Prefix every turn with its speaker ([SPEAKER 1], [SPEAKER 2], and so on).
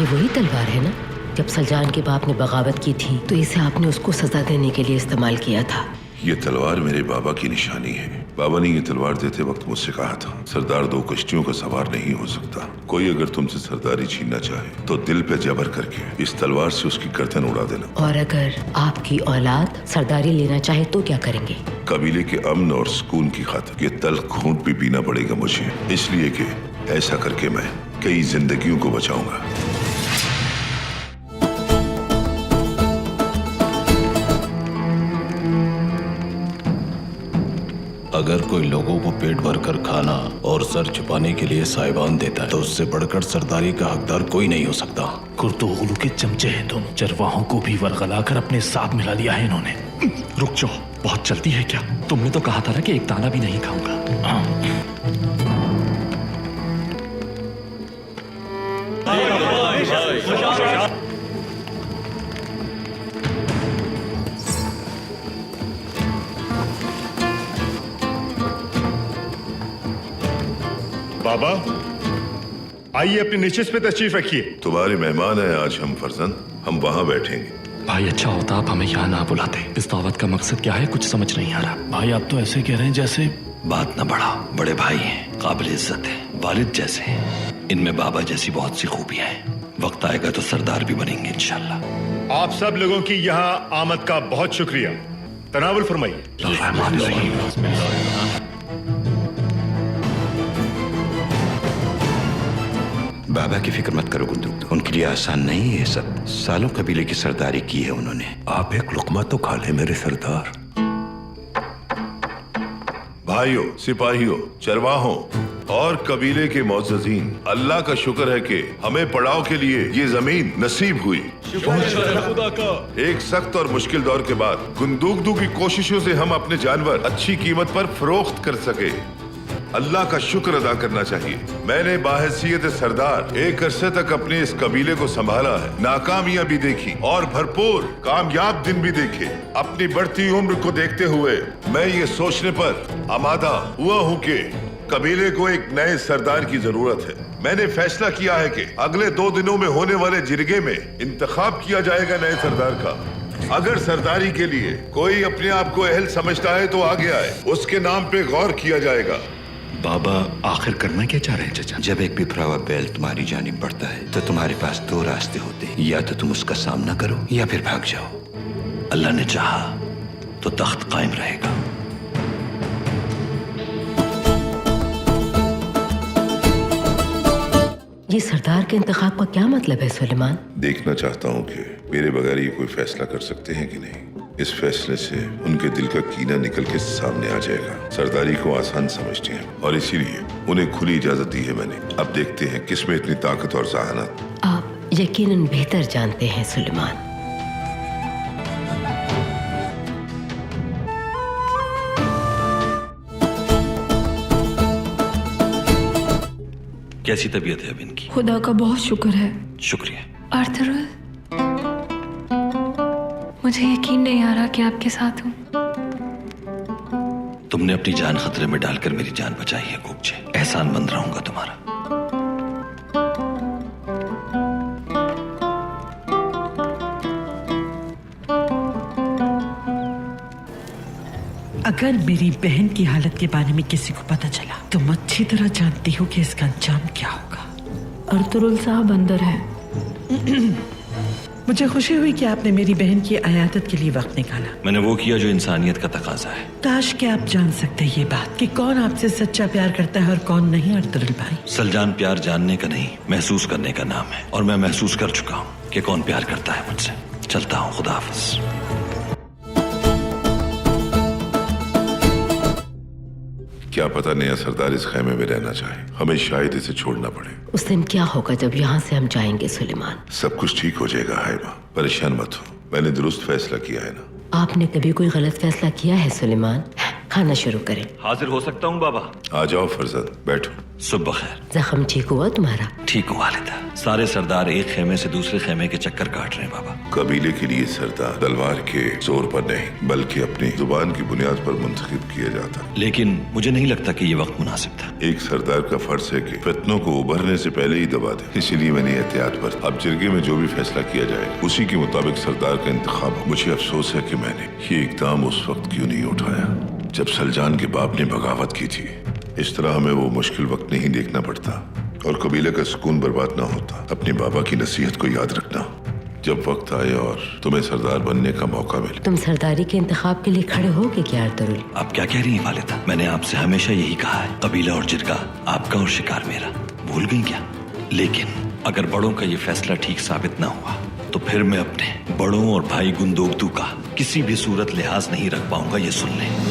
[SPEAKER 1] ये वही तलवार है ना? जब सलजान के बाप ने बगावत की थी तो इसे आपने उसको सजा देने के लिए इस्तेमाल किया था।
[SPEAKER 2] ये तलवार मेरे बाबा की निशानी है। बाबा ने ये तलवार देते वक्त मुझसे कहा था, सरदार दो कश्तियों का सवार नहीं हो सकता। कोई अगर तुमसे सरदारी छीनना चाहे तो दिल पे जबर करके इस तलवार से उसकी गर्दन उड़ा देना।
[SPEAKER 1] और अगर आपकी औलाद सरदारी लेना चाहे तो क्या करेंगे?
[SPEAKER 2] कबीले के अमन और सुकून की खातिर ये तल्ख खून भी पीना पड़ेगा मुझे, इसलिए कि ऐसा करके मैं कई जिंदगियों को बचाऊंगा।
[SPEAKER 3] अगर कोई लोगों को पेट भरकर खाना और सर छुपाने के लिए साहिबान देता है तो उससे बढ़कर सरदारी का हकदार कोई नहीं हो सकता।
[SPEAKER 4] कुर्तुगुलू के चमचे हैं दोनों। चरवाहों को भी वर्गलाकर अपने साथ मिला लिया है इन्होंने। रुक जाओ, बहुत चलती है क्या? तुमने तो कहा था ना कि एक दाना भी नहीं खाऊंगा।
[SPEAKER 5] बाबा आइए, अपनी निश्चित पे तशरीफ रखिए।
[SPEAKER 2] तुम्हारे मेहमान हैं आज हम फर्जंद, हम वहाँ बैठेंगे।
[SPEAKER 4] भाई अच्छा होता आप हमें यहाँ ना बुलाते। इस दावत का मकसद क्या है कुछ समझ नहीं आ रहा। भाई आप तो ऐसे कह रहे हैं जैसे
[SPEAKER 6] बात न बढ़ा, बड़े भाई हैं, काबिल इज्जत है, वालिद जैसे हैं। इनमें बाबा जैसी बहुत सी खूबियां हैं। वक्त आएगा तो सरदार भी बनेंगे इंशाल्लाह।
[SPEAKER 5] आप सब लोगों की यहाँ आमद का बहुत शुक्रिया। तनावुल फरमाइए।
[SPEAKER 6] बाबा की फिक्र मत करो गुंदरुक, उनके लिए आसान नहीं है ये सब। सालों कबीले की सरदारी की है उन्होंने।
[SPEAKER 2] आप एक लुकमा तो खा ले मेरे सरदार। भाइयों, सिपाहियों, चरवाहों और कबीले के मोअज़्ज़ज़ीन, अल्लाह का शुक्र है कि हमें पड़ाव के लिए ये जमीन नसीब हुई। खुदा का एक सख्त और मुश्किल दौर के बाद गुंदुगदू की कोशिशों से हम अपने जानवर अच्छी कीमत पर फरोख्त कर सके। अल्लाह का शुक्र अदा करना चाहिए। मैंने बाहैसियत सरदार एक अरसे तक अपने इस कबीले को संभाला है, नाकामियां भी देखी और भरपूर कामयाब दिन भी देखे। अपनी बढ़ती उम्र को देखते हुए मैं ये सोचने पर आमादा हुआ हूँ कि कबीले को एक नए सरदार की जरूरत है। मैंने फैसला किया है कि अगले 2 दिनों में होने वाले जिरगे में इंतखाब किया जाएगा नए सरदार का। अगर सरदारी के लिए कोई अपने आप को अहल समझता है तो आगे आए, उसके नाम पे गौर किया जाएगा।
[SPEAKER 4] बाबा आखिर करना क्या चाह रहे हैं चाचा?
[SPEAKER 6] जब एक बिखरा बैल तुम्हारी जानिब बढ़ता है तो तुम्हारे पास 2 रास्ते होते हैं, या तो तुम उसका सामना करो या फिर भाग जाओ। अल्लाह ने चाहा तो तख्त कायम रहेगा।
[SPEAKER 1] ये सरदार के इंतखाब का क्या मतलब है सुलेमान?
[SPEAKER 2] देखना चाहता हूँ कि मेरे बगैर ये कोई फैसला कर सकते हैं कि नहीं। इस फैसले से उनके दिल का कीना निकल के सामने आ जाएगा। सरदारी को आसान समझते हैं और इसीलिए उन्हें खुली इजाजत दी है मैंने। अब देखते हैं किसमें इतनी ताकत और ज़हानत।
[SPEAKER 1] आप यकीनन बेहतर जानते हैं सुलेमान।
[SPEAKER 6] कैसी तबीयत है अब इनकी?
[SPEAKER 7] खुदा का बहुत शुक्र है।
[SPEAKER 6] शुक्रिया।
[SPEAKER 7] आर्थरुल, मुझे यकीन नहीं आ रहा कि आपके साथ हूँ।
[SPEAKER 6] तुमने अपनी जान खतरे में डालकर मेरी जान बचाई है कुकचे। एहसानमंद रहूंगा तुम्हारा।
[SPEAKER 8] अगर मेरी बहन की हालत के बारे में किसी को पता चला, तुम अच्छी तरह जानती हो कि इसका अंजाम क्या होगा।
[SPEAKER 7] आर्थरुल साहब अंदर है।
[SPEAKER 8] मुझे खुशी हुई कि आपने मेरी बहन की अयादत के लिए वक्त निकाला।
[SPEAKER 6] मैंने वो किया जो इंसानियत का तकाजा है।
[SPEAKER 8] काश कि आप जान सकते ये बात कि कौन आपसे सच्चा प्यार करता है और कौन नहीं। अर्थरुल भाई,
[SPEAKER 6] सलजान प्यार जानने का नहीं, महसूस करने का नाम है, और मैं महसूस कर चुका हूँ कि कौन प्यार करता है मुझसे। चलता हूँ, खुदा हाफिज।
[SPEAKER 2] क्या पता नया सरदार इस खैमे में रहना चाहे, हमें शायद इसे छोड़ना पड़े।
[SPEAKER 1] उस दिन क्या होगा जब यहाँ से हम जाएंगे सुलेमान?
[SPEAKER 2] सब कुछ ठीक हो जाएगा हाइबा, परेशान मत हो। मैंने दुरुस्त फैसला किया है ना।
[SPEAKER 1] आपने कभी कोई गलत फैसला किया है सुलेमान? खाना शुरू करें।
[SPEAKER 6] हाजिर हो सकता हूँ बाबा?
[SPEAKER 2] आ जाओ फरजंद, बैठो।
[SPEAKER 6] सुबह खैर।
[SPEAKER 1] जख्म ठीक हुआ तुम्हारा?
[SPEAKER 6] ठीक हूँ वालिदा। सारे सरदार एक खेमे से दूसरे खेमे के चक्कर काट रहे हैं बाबा।
[SPEAKER 2] कबीले के लिए सरदार तलवार के जोर पर नहीं बल्कि अपनी जुबान की बुनियाद पर मुंतखब किया जाता।
[SPEAKER 6] लेकिन मुझे नहीं लगता कि ये वक्त मुनासिब था।
[SPEAKER 2] एक सरदार का फर्ज है कि फितनों को उभरने से पहले ही दबा दे, इसीलिए मैंने एहतियात पर अब जिरगे में जो भी फैसला किया जाए उसी के मुताबिक सरदार का इंतखाब हो। मुझे अफसोस है कि मैंने ये इकदाम उस वक्त क्यों नहीं उठाया जब सलजान के बाप ने बगावत की थी। इस तरह हमें वो मुश्किल वक्त नहीं देखना पड़ता और कबीले का सुकून बर्बाद ना होता। अपने बाबा की नसीहत को याद रखना, जब वक्त आए और तुम्हें सरदार बनने का मौका मिले।
[SPEAKER 1] तुम सरदारी के इंतखाब के लिए खड़े होगे क्या अर्तुगरुल?
[SPEAKER 6] आप क्या कह रही हैं वालिदा? मैंने आपसे हमेशा यही कहा है, कबीला और जिरगा आपका और शिकार मेरा। भूल गई क्या? लेकिन अगर बड़ों का ये फैसला ठीक साबित ना हुआ तो फिर मैं अपने बड़ों और भाई गुंदोगदू का किसी भी सूरत लिहाज नहीं रख पाऊंगा, ये सुन लें।